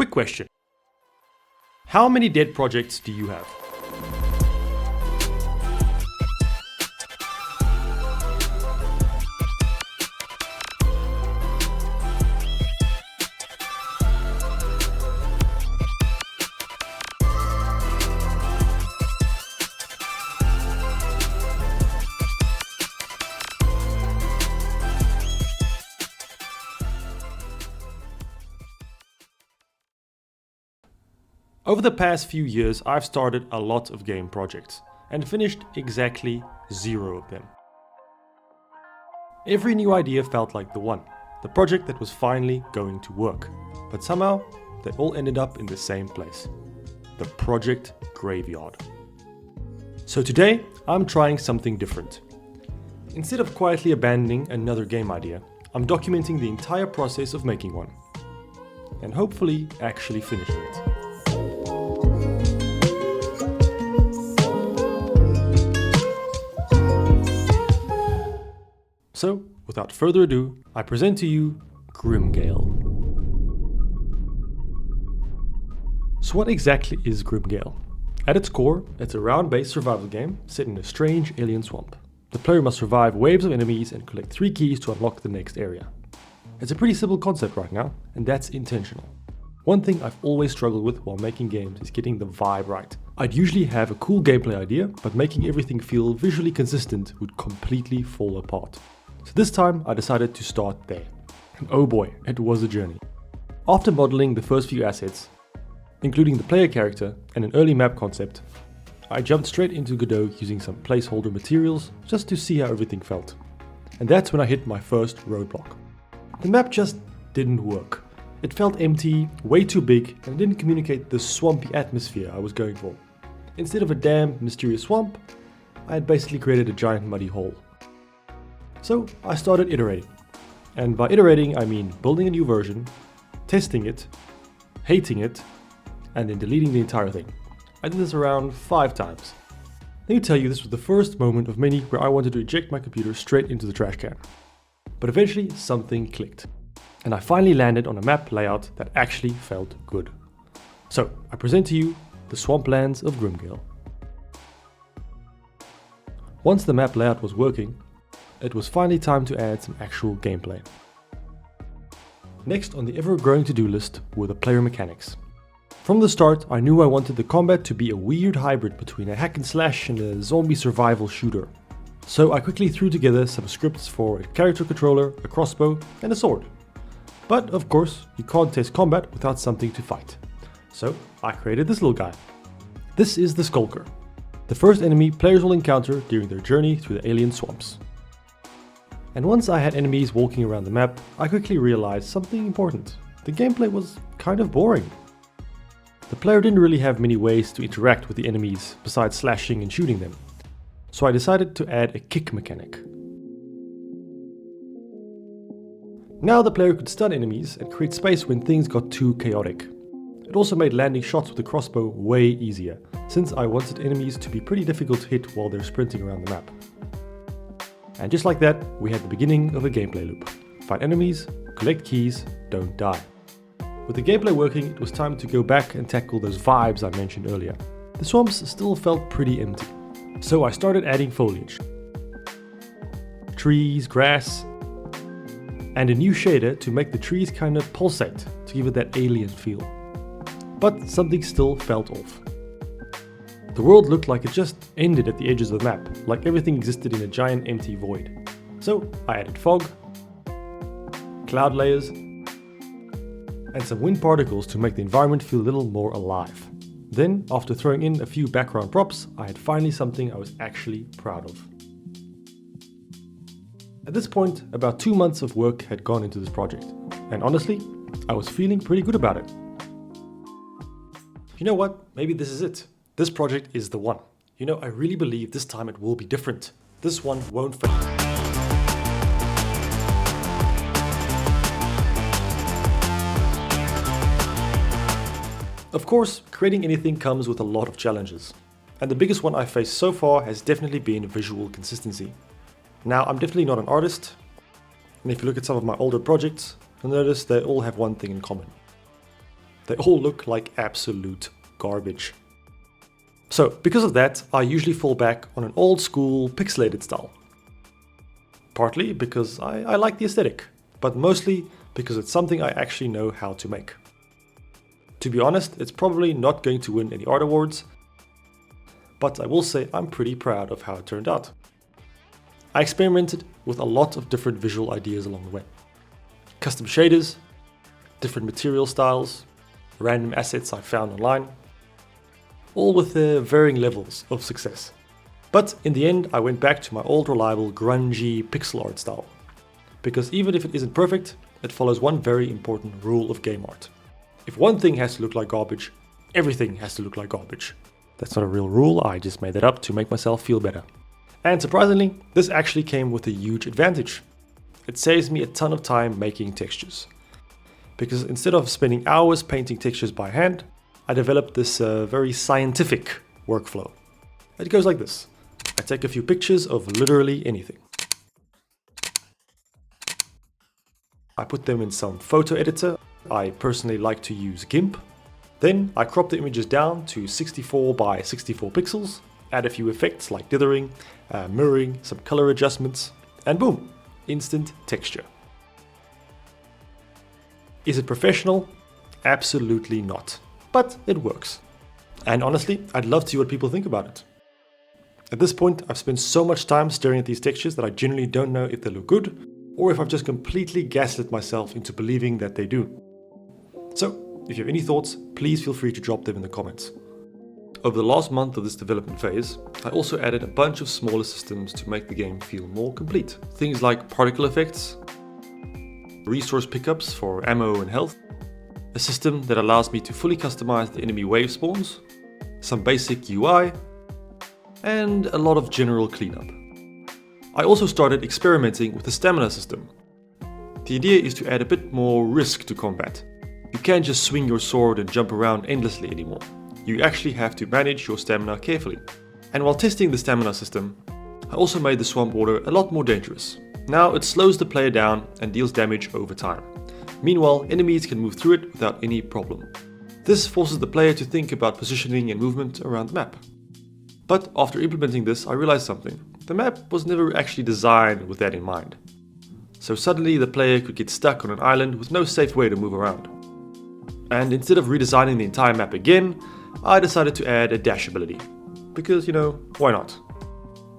quick question. How many dead projects do you have? Over the past few years, I've started a lot of game projects and finished exactly 0 of them. Every new idea felt like the one, the project that was finally going to work, but somehow they all ended up in the same place, the project graveyard. So today, I'm trying something different. Instead of quietly abandoning another game idea, I'm documenting the entire process of making one, and hopefully actually finishing it. So, without further ado, I present to you Grimgale. So what exactly is Grimgale? At its core, it's a round-based survival game set in a strange alien swamp. The player must survive waves of enemies and collect 3 keys to unlock the next area. It's a pretty simple concept right now, and that's intentional. One thing I've always struggled with while making games is getting the vibe right. I'd usually have a cool gameplay idea, but making everything feel visually consistent would completely fall apart. So this time I decided to start there. And oh boy, it was a journey. After modeling the first few assets, including the player character and an early map concept, I jumped straight into Godot using some placeholder materials just to see how everything felt. And that's when I hit my first roadblock. The map just didn't work. It felt empty, way too big, and it didn't communicate the swampy atmosphere I was going for. Instead of a damp, mysterious swamp, I had basically created a giant muddy hole. So I started iterating. And by iterating, I mean building a new version, testing it, hating it, and then deleting the entire thing. I did this around 5 times. Let me tell you, this was the first moment of many where I wanted to eject my computer straight into the trash can. But eventually something clicked. And I finally landed on a map layout that actually felt good. So I present to you the swamplands of Grimgale. Once the map layout was working, it was finally time to add some actual gameplay. Next on the ever-growing to-do list were the player mechanics. From the start, I knew I wanted the combat to be a weird hybrid between a hack and slash and a zombie survival shooter. So I quickly threw together some scripts for a character controller, a crossbow, and a sword. But of course, you can't test combat without something to fight. So I created this little guy. This is the Skulker, the first enemy players will encounter during their journey through the Alien Swamps. And once I had enemies walking around the map, I quickly realized something important. The gameplay was kind of boring. The player didn't really have many ways to interact with the enemies besides slashing and shooting them. So I decided to add a kick mechanic. Now the player could stun enemies and create space when things got too chaotic. It also made landing shots with the crossbow way easier, since I wanted enemies to be pretty difficult to hit while they're sprinting around the map. And just like that, we had the beginning of a gameplay loop. Fight enemies, collect keys, don't die. With the gameplay working, it was time to go back and tackle those vibes I mentioned earlier. The swamps still felt pretty empty, so I started adding foliage. Trees, grass, and a new shader to make the trees kind of pulsate, to give it that alien feel. But something still felt off. The world looked like it just ended at the edges of the map, like everything existed in a giant empty void. So I added fog, cloud layers, and some wind particles to make the environment feel a little more alive. Then, after throwing in a few background props, I had finally something I was actually proud of. At this point, about 2 months of work had gone into this project, and honestly, I was feeling pretty good about it. You know what? Maybe this is it. This project is the one. You know, I really believe this time it will be different. This one won't fail. Of course, creating anything comes with a lot of challenges. And the biggest one I've faced so far has definitely been visual consistency. Now, I'm definitely not an artist. And if you look at some of my older projects, you'll notice they all have one thing in common. They all look like absolute garbage. So, because of that, I usually fall back on an old school pixelated style. Partly because I like the aesthetic, but mostly because it's something I actually know how to make. To be honest, it's probably not going to win any art awards, but I will say I'm pretty proud of how it turned out. I experimented with a lot of different visual ideas along the way. Custom shaders, different material styles, random assets I found online, all with their varying levels of success. But in the end, I went back to my old reliable grungy pixel art style. Because even if it isn't perfect, it follows one very important rule of game art. If one thing has to look like garbage, everything has to look like garbage. That's not a real rule, I just made that up to make myself feel better. And surprisingly, this actually came with a huge advantage. It saves me a ton of time making textures. Because instead of spending hours painting textures by hand, I developed this very scientific workflow. It goes like this. I take a few pictures of literally anything. I put them in some photo editor. I personally like to use GIMP. Then I crop the images down to 64 by 64 pixels, add a few effects like dithering, mirroring, some color adjustments, and boom, instant texture. Is it professional? Absolutely not. But it works. And honestly, I'd love to see what people think about it. At this point, I've spent so much time staring at these textures that I genuinely don't know if they look good, or if I've just completely gaslit myself into believing that they do. So, if you have any thoughts, please feel free to drop them in the comments. Over the last month of this development phase, I also added a bunch of smaller systems to make the game feel more complete. Things like particle effects, resource pickups for ammo and health, a system that allows me to fully customize the enemy wave spawns, some basic UI, and a lot of general cleanup. I also started experimenting with the stamina system. The idea is to add a bit more risk to combat. You can't just swing your sword and jump around endlessly anymore. You actually have to manage your stamina carefully. And while testing the stamina system, I also made the swamp water a lot more dangerous. Now it slows the player down and deals damage over time. Meanwhile, enemies can move through it without any problem. This forces the player to think about positioning and movement around the map. But after implementing this, I realized something. The map was never actually designed with that in mind. So suddenly the player could get stuck on an island with no safe way to move around. And instead of redesigning the entire map again, I decided to add a dash ability. Because, why not?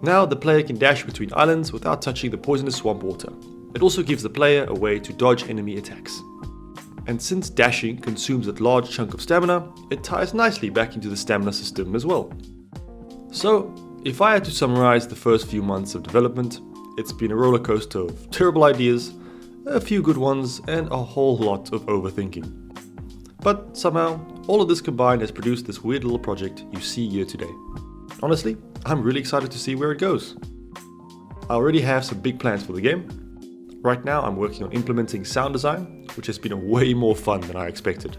Now the player can dash between islands without touching the poisonous swamp water. It also gives the player a way to dodge enemy attacks. And since dashing consumes a large chunk of stamina, it ties nicely back into the stamina system as well. So, if I had to summarize the first few months of development, it's been a roller coaster of terrible ideas, a few good ones, and a whole lot of overthinking. But somehow, all of this combined has produced this weird little project you see here today. Honestly, I'm really excited to see where it goes. I already have some big plans for the game. Right now, I'm working on implementing sound design, which has been way more fun than I expected.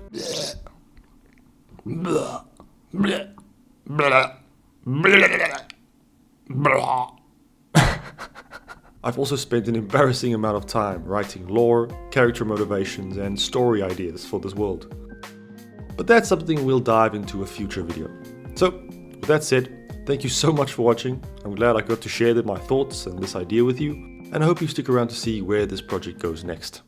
I've also spent an embarrassing amount of time writing lore, character motivations, and story ideas for this world. But that's something we'll dive into a future video. So, with that said, thank you so much for watching. I'm glad I got to share my thoughts and this idea with you, and I hope you stick around to see where this project goes next.